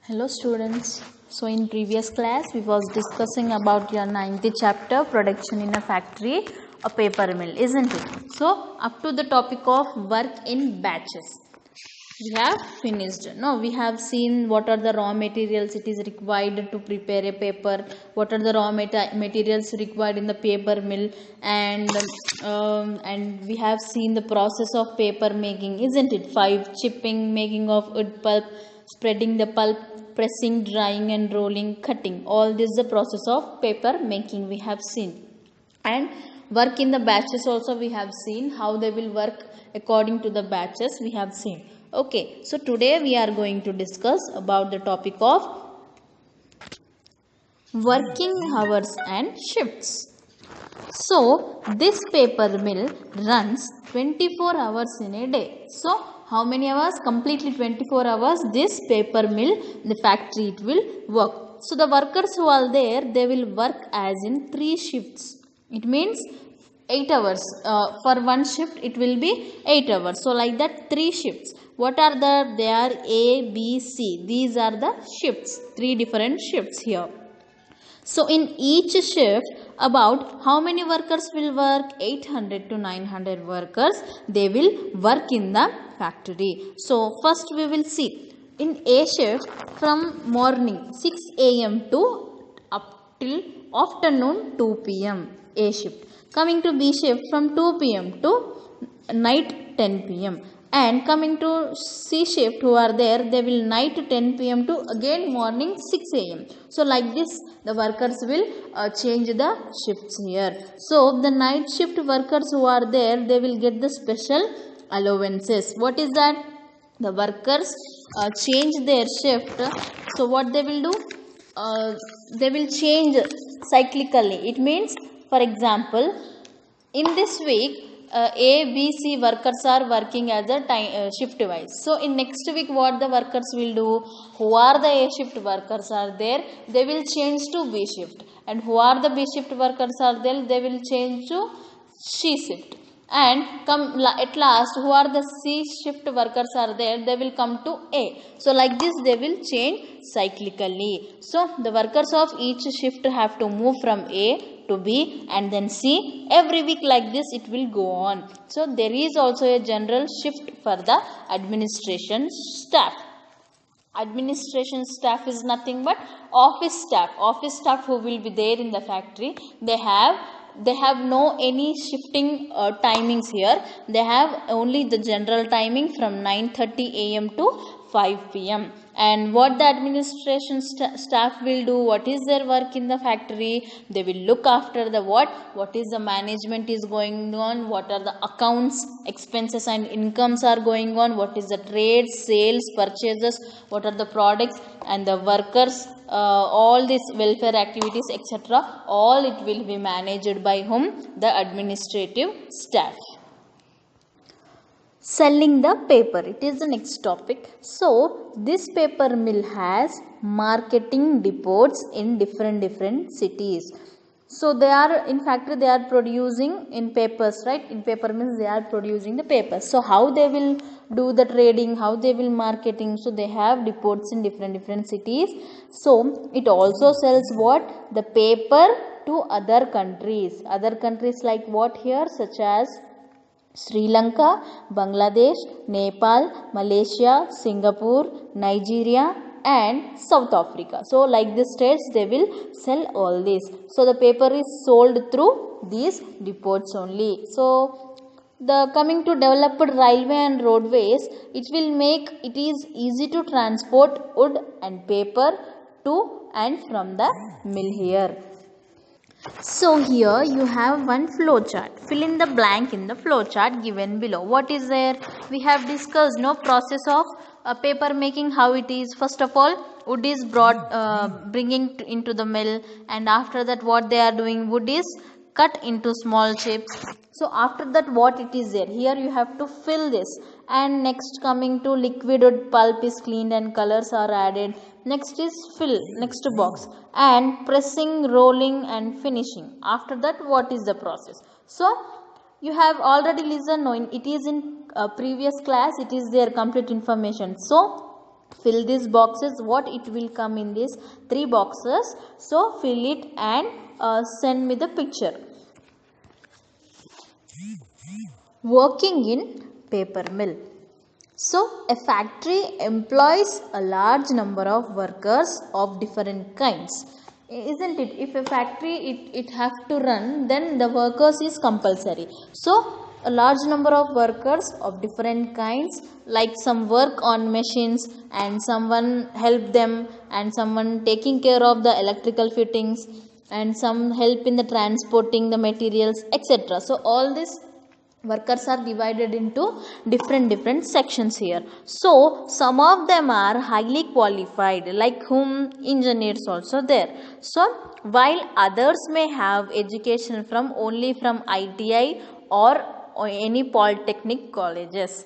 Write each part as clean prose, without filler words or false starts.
Hello students. So in previous class we was discussing about your 90 chapter production in a factory, a paper mill, isn't it? So up to the topic of work in batches. We have finished. No, we have seen what are the raw materials it is required to prepare a paper, what are the raw materials required in the paper mill, and we have seen the process of paper making, isn't it? 5 chipping, making of wood pulp, spreading the pulp, pressing, drying and rolling, cutting. All this is the process of paper making we have seen. And work in the batches also we have seen how they will work according to the batches we have seen. Okay, so today we are going to discuss about the topic of working hours and shifts. So this paper mill runs 24 hours in a day. So how many hours? Completely 24 hours this paper mill, the factory, it will work. So the workers who are there, they will work as in 3 shifts. It means 8 hours. For one shift it will be 8 hours. So like that 3 shifts. What are they are A, B, C. These are the shifts. 3 different shifts here. So in each shift, about how many workers will work? 800 to 900 workers, they will work in the factory. So first we will see in A shift from morning 6 a.m. to up till afternoon 2 p.m. A shift. Coming to B shift from 2 p.m. to night 10 p.m. And coming to C shift who are there, they will night 10 p.m. to again morning 6 a.m. So like this the workers will change the shifts here. So the night shift workers who are there, they will get the special allowances. What is that? The workers change their shift. So what they will do? They will change cyclically. It means, for example, in this week A, B, C workers are working as a time shift wise. So in next week what the workers will do? Who are the A shift workers are there? They will change to B shift. And who are the B shift workers are there? They will change to C shift. And come at last, who are the C shift workers are there? They will come to A. So like this they will change cyclically. So the workers of each shift have to move from A to B and then C. Every week like this it will go on. So there is also a general shift for the administration staff. Administration staff is nothing but office staff who will be there in the factory. They have no any shifting timings here. They have only the general timing from 9:30 a.m. to 5 p.m. And what the administration staff will do, what is their work in the factory? They will look after the what is the management is going on, what are the accounts, expenses and incomes are going on, what is the trade, sales, purchases, what are the products and the workers, all these welfare activities, etc. All it will be managed by whom? The administrative staff. Selling the paper, it is the next topic. So this paper mill has marketing depots in different cities. So they are in factory, they are producing in papers, right? In paper mills they are producing the papers. So how they will do the trading, how they will marketing? So they have depots in different cities. So it also sells what? The paper to other countries like what here? Such as Sri Lanka, Bangladesh, Nepal, Malaysia, Singapore, Nigeria and South Africa. So like these states they will sell all this. So the paper is sold through these depots only. So the coming to developed railway and roadways, it will make it is easy to transport wood and paper to and from the mill here. So here you have one flow chart. Fill in the blank in the flow chart given below. What is there? We have discussed process of paper making, how it is. First of all, wood is bringing into the mill, and after that what they are doing, wood is cut into small chips. So after that what it is there? Here you have to fill this, and next coming to liquid wood pulp is cleaned and colors are added. Next is fill, next box, and pressing, rolling and finishing. After that what is the process? So you have already listened, it is in previous class, it is their complete information. So fill these boxes. What it will come in these 3 boxes, so fill it and send me the picture. Working in paper mill. So a factory employs a large number of workers of different kinds, isn't it? If a factory it have to run, then the workers is compulsory. So a large number of workers of different kinds, like some work on machines and someone help them, and someone taking care of the electrical fittings, and some help in the transporting the materials, etc. So all this workers are divided into different sections here. So some of them are highly qualified, like whom engineers also there. So while others may have education from only from ITI or any polytechnic colleges,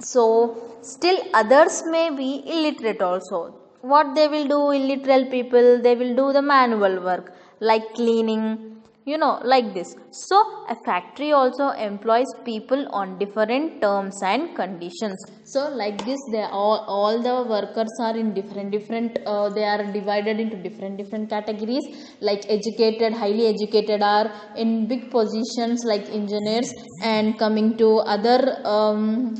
so still others may be illiterate also. What they will do, illiterate people, they will do the manual work like cleaning, like this. So a factory also employs people on different terms and conditions. So like this, they all the workers are in different they are divided into different categories, like educated, highly educated are in big positions like engineers, and coming to other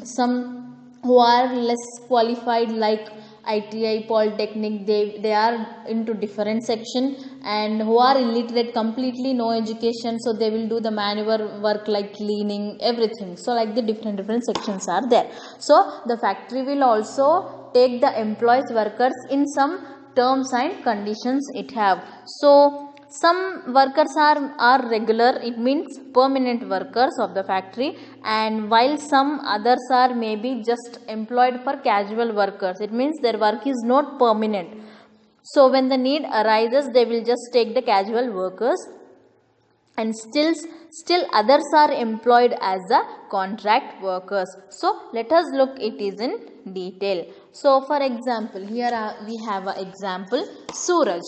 some who are less qualified like ITI, polytechnic, they are into different section, and who are illiterate, completely no education, so they will do the manual work like cleaning, everything. So like the different sections are there. So the factory will also take the employees, workers in some terms and conditions it have. So some workers are regular, it means permanent workers of the factory, and while some others are maybe just employed for casual workers, it means their work is not permanent. So when the need arises, they will just take the casual workers, and still others are employed as the contract workers. So let us look it is in detail. So for example, here we have an example, Suraj.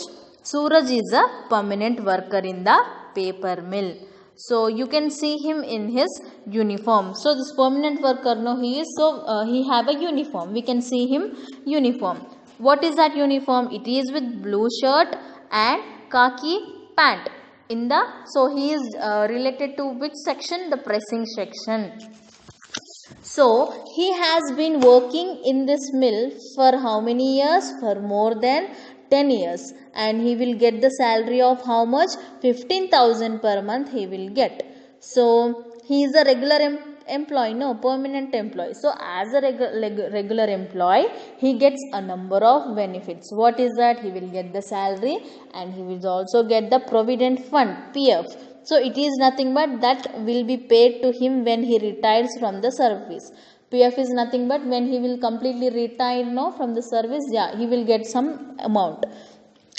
Suraj is a permanent worker in the paper mill. So you can see him in his uniform. So this permanent worker, no, he is, so he have a uniform. We can see him uniform. What is that uniform? It is with blue shirt and khaki pant. So he is related to which section? The pressing section. So he has been working in this mill for how many years? For more than 10 years, and he will get the salary of how much? 15,000 per month he will get. So he is a regular employee, no, permanent employee. So as a regular employee, he gets a number of benefits. What is that? He will get the salary, and he will also get the provident fund, PF. So it is nothing but that will be paid to him when he retires from the service. PF is nothing but when he will completely retire from the service, he will get some amount,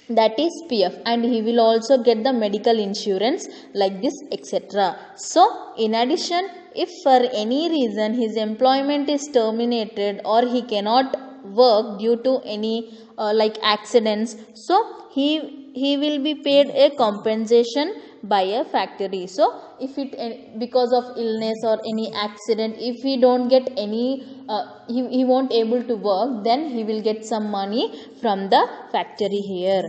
that is PF, and he will also get the medical insurance like this, etc. So in addition, if for any reason his employment is terminated or he cannot work due to any like accidents, so he will be paid a compensation by a factory. So if it because of illness or any accident, if he don't get any he won't able to work, then he will get some money from the factory here.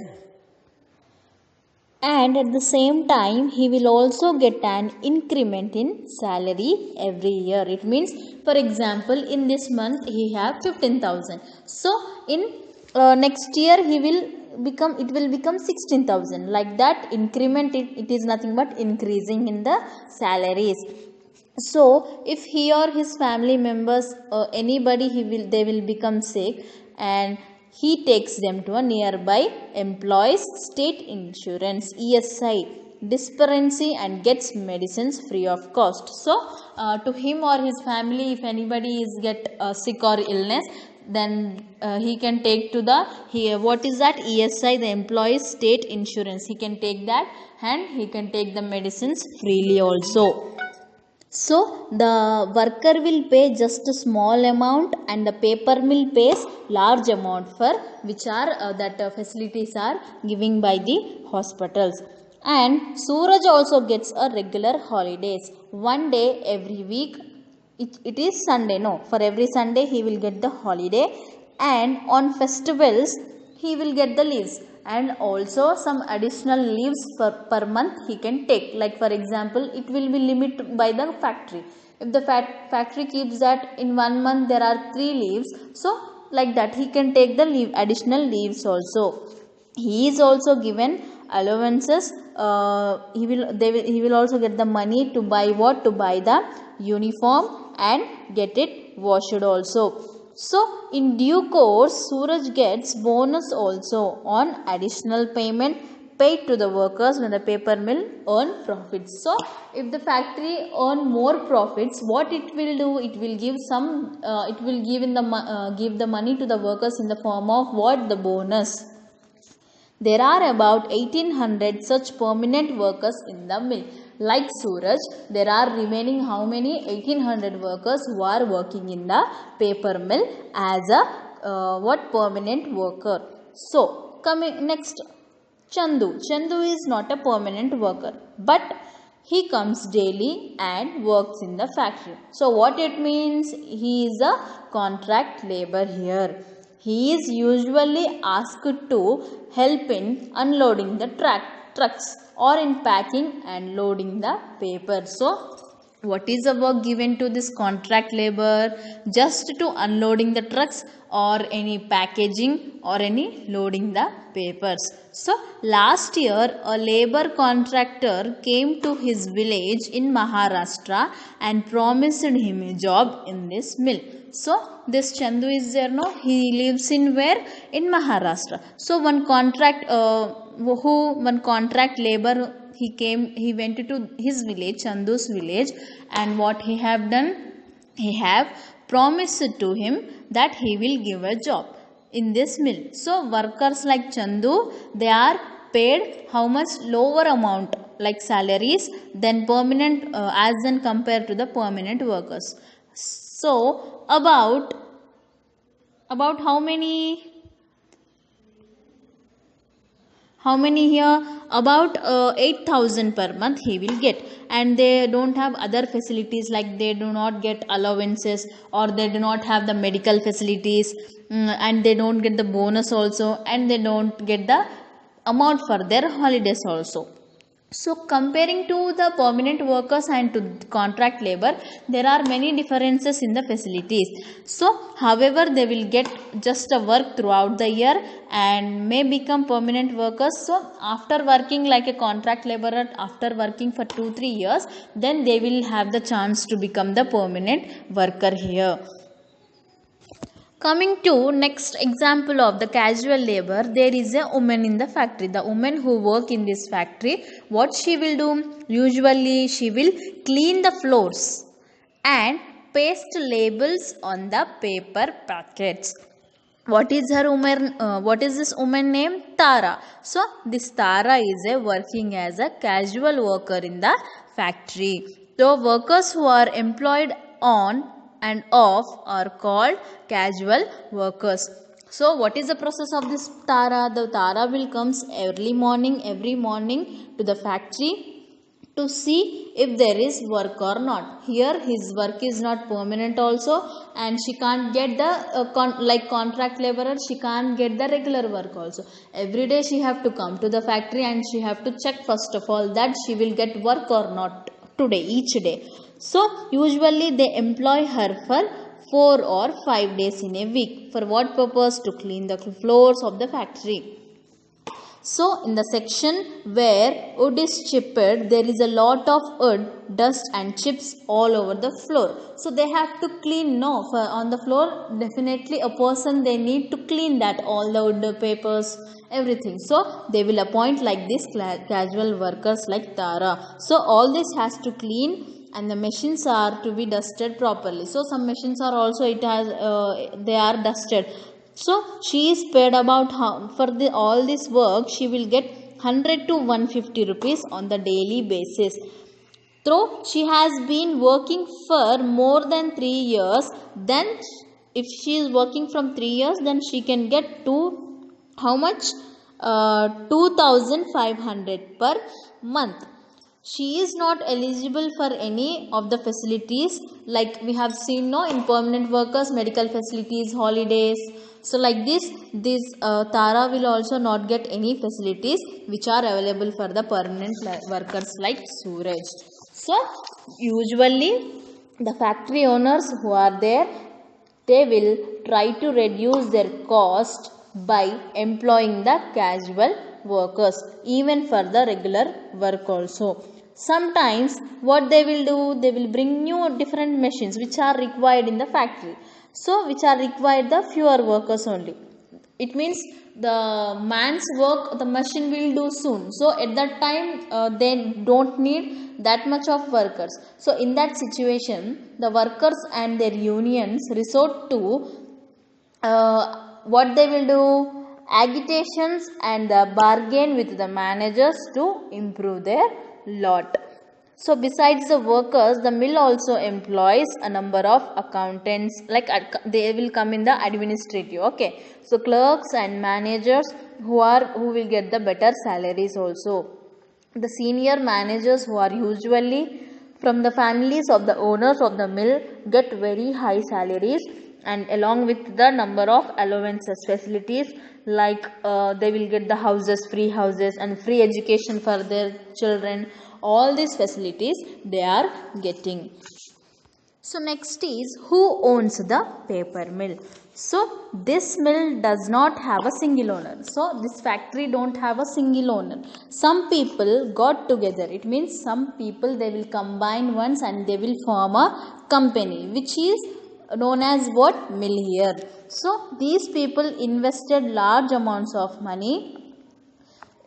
And at the same time, he will also get an increment in salary every year. It means, for example, in this month he have 15,000. So in next year it will become 16,000. Like that increment, it is nothing but increasing in the salaries. So if he or his family members, anybody, they will become sick, and he takes them to a nearby employees state insurance, ESI dispensary, and gets medicines free of cost. So to him or his family, if anybody is get sick or illness, then he can take to the what is that? ESI, the employees state insurance. He can take that, and he can take the medicines freely also. So the worker will pay just a small amount, and the paper mill pays large amount, for which are that facilities are giving by the hospitals. And Suraj also gets a regular holidays. One day every week. It is Sunday, no, for every Sunday he will get the holiday, and on festivals he will get the leaves, and also some additional leaves per month he can take. Like for example, it will be limited by the factory. If the factory keeps that in 1 month there are 3 leaves, so like that he can take the additional leaves also. He is also given allowances. He will also get the money to buy what? To buy the uniform and get it washed also. So in due course Suraj gets bonus also on additional payment paid to the workers when the paper mill earn profits. So if the factory earn more profits, what it will do? It will give some it will give the money to the workers in the form of what? The bonus. There are about 1800 such permanent workers in the mill. Like Suraj, there are remaining how many? 1800 workers who are working in the paper mill as a what? Permanent worker. So coming next, Chandu. Chandu is not a permanent worker, but he comes daily and works in the factory. So what it means? He is a contract labor here. He is usually asked to help in unloading the trucks or in packing and loading the paper. So what is the work given to this contract labor? Just to unloading the trucks or any packaging or any loading the papers. So last year a labor contractor came to his village in Maharashtra and promised him a job in this mill. So this Chandu is there, no? He lives in where? In Maharashtra. So one contract labor, he went to his village, Chandu's village, and what he have done? He have promised to him that he will give a job in this mill. So workers like Chandu, they are paid how much? Lower amount like salaries than permanent as than compared to the permanent workers. So about how many here? About 8,000 per month he will get, and they don't have other facilities, like they do not get allowances or they do not have the medical facilities, and they don't get the bonus also, and they don't get the amount for their holidays also. So comparing to the permanent workers and to contract labor, there are many differences in the facilities. So however, they will get just a work throughout the year and may become permanent workers. So after working like a contract laborer, after working for 2-3 years, then they will have the chance to become the permanent worker here. Coming to next example of the casual labor, there is a woman in the factory. The woman who work in this factory, what she will do? Usually she will clean the floors and paste labels on the paper packets. What is her woman? What is this woman name? Tara. So this Tara is working as a casual worker in the factory. So workers who are employed on and off are called casual workers. So what is the process of this Tara? The Tara will comes every morning to the factory to see if there is work or not. Here his work is not permanent also, and she can't get the like contract laborer, she can't get the regular work also. Every day she have to come to the factory and she have to check first of all that she will get work or not today, each day. So usually they employ her for 4 or 5 days in a week. For what purpose? To clean the floors of the factory. So in the section where wood is chipped, there is a lot of wood, dust and chips all over the floor. So they have to clean, no, for on the floor, definitely a person, they need to clean that, all the wood, papers, everything. So they will appoint like this casual workers like Tara. So all this has to clean, and the machines are to be dusted properly. So some machines are also, they are dusted. So she is paid about for all this work she will get 100 to 150 rupees on the daily basis. Though she has been working for more than 3 years, then if she is working from 3 years, then she can get to how much? 2,500 per month. she is not eligible for any of the facilities, like we have seen no, in permanent workers, medical facilities, holidays. So like this Tara will also not get any facilities which are available for the permanent workers like Suraj. So usually the factory owners who are there, they will try to reduce their cost by employing the casual workers even for the regular work also. Sometimes what they will do, they will bring new different machines which are required in the factory, so which are required the fewer workers only. It means the man's work the machine will do soon, so at that time they don't need that much of workers. So in that situation the workers and their unions resort to what they will do, agitations and bargain with the managers to improve their lot. So besides the workers, the mill also employs a number of accountants, like they will come in the administrative, okay. So clerks and managers who will get the better salaries also. The senior managers, who are usually from the families of the owners of the mill, get very high salaries, and along with the number of allowances, facilities, like they will get the houses, free houses and free education for their children. All these facilities they are getting. So next is, who owns the paper mill? So this mill does not have a single owner. So this factory don't have a single owner. Some people got together. It means some people, they will combine once and they will form a company which is known as what? Mill here. So these people invested large amounts of money.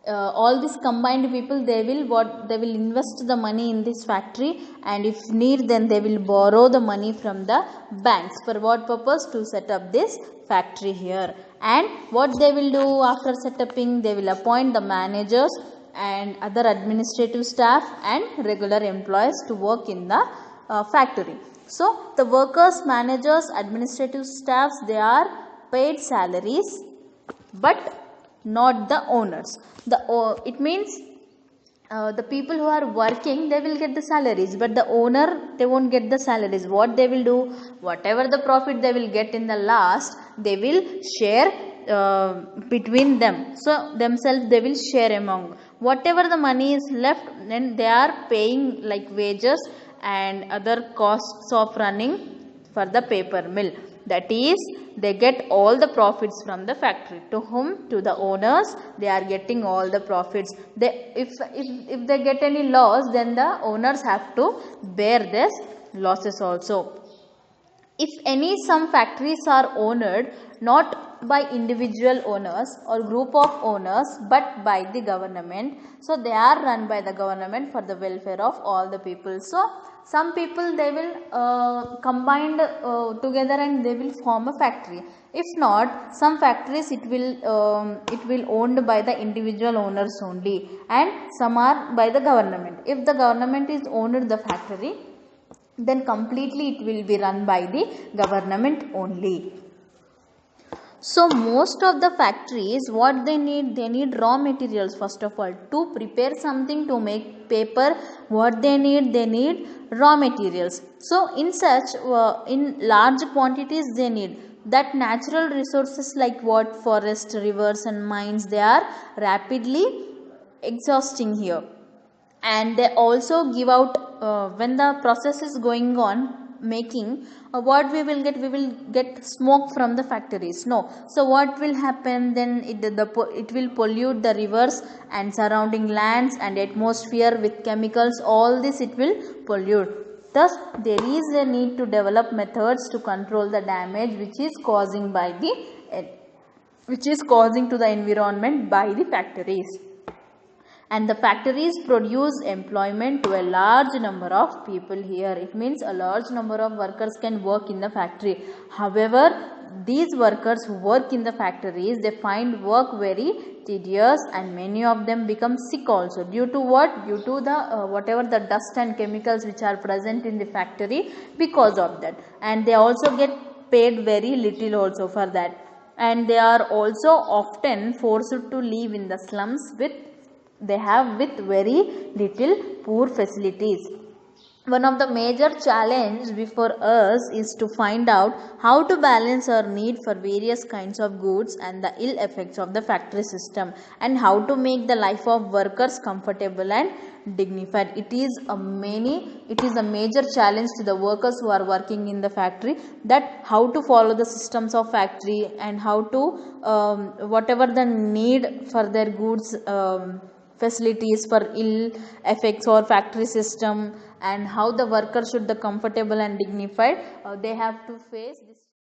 All these combined people, they will invest the money in this factory, and if need then they will borrow the money from the banks. For what purpose? To set up this factory here. And what they will do after setting, they will appoint the managers and other administrative staff and regular employees to work in the factory. So the workers, managers, administrative staffs, they are paid salaries, but not the owners. It means the people who are working, they will get the salaries, but the owner, they won't get the salaries. What they will do, whatever the profit they will get in the last, they will share between them. So themselves they will share among whatever the money is left, then they are paying like wages and other costs of running for the paper mill. That is, they get all the profits from the factory. To whom? To the owners. They are getting all the profits. If they get any loss, then the owners have to bear this losses also. If some factories are owned not by individual owners or group of owners, but by the government, so they are run by the government for the welfare of all the people. So some people, they will combine together and they will form a factory. If not, some factories it will owned by the individual owners only, and some are by the government. If the government is owned the factory, then completely it will be run by the government only. So most of the factories, what they need raw materials. First of all, to prepare something, to make paper, what they need raw materials. So in such in large quantities they need that natural resources, like what? Forest, rivers and mines, they are rapidly exhausting here. And they also give out when the process is going on making, what we will get smoke from the factories. No. So what will happen then? It will pollute the rivers and surrounding lands and atmosphere with chemicals. All this it will pollute. Thus there is a need to develop methods to control the damage which is causing to the environment by the factories. And the factories produce employment to a large number of people here. It means a large number of workers can work in the factory. However, these workers who work in the factories, they find work very tedious, and many of them become sick also. Due to what? Due to the whatever the dust and chemicals which are present in the factory. Because of that, and they also get paid very little also for that, and they are also often forced to live in the slums with they have with very little poor facilities. One of the major challenge before us is to find out how to balance our need for various kinds of goods and the ill effects of the factory system, and how to make the life of workers comfortable and dignified. It is a major challenge to the workers who are working in the factory, that how to follow the systems of factory, and how to whatever the need for their goods, facilities for ill effects or factory system, and how the workers should be comfortable and dignified, they have to face this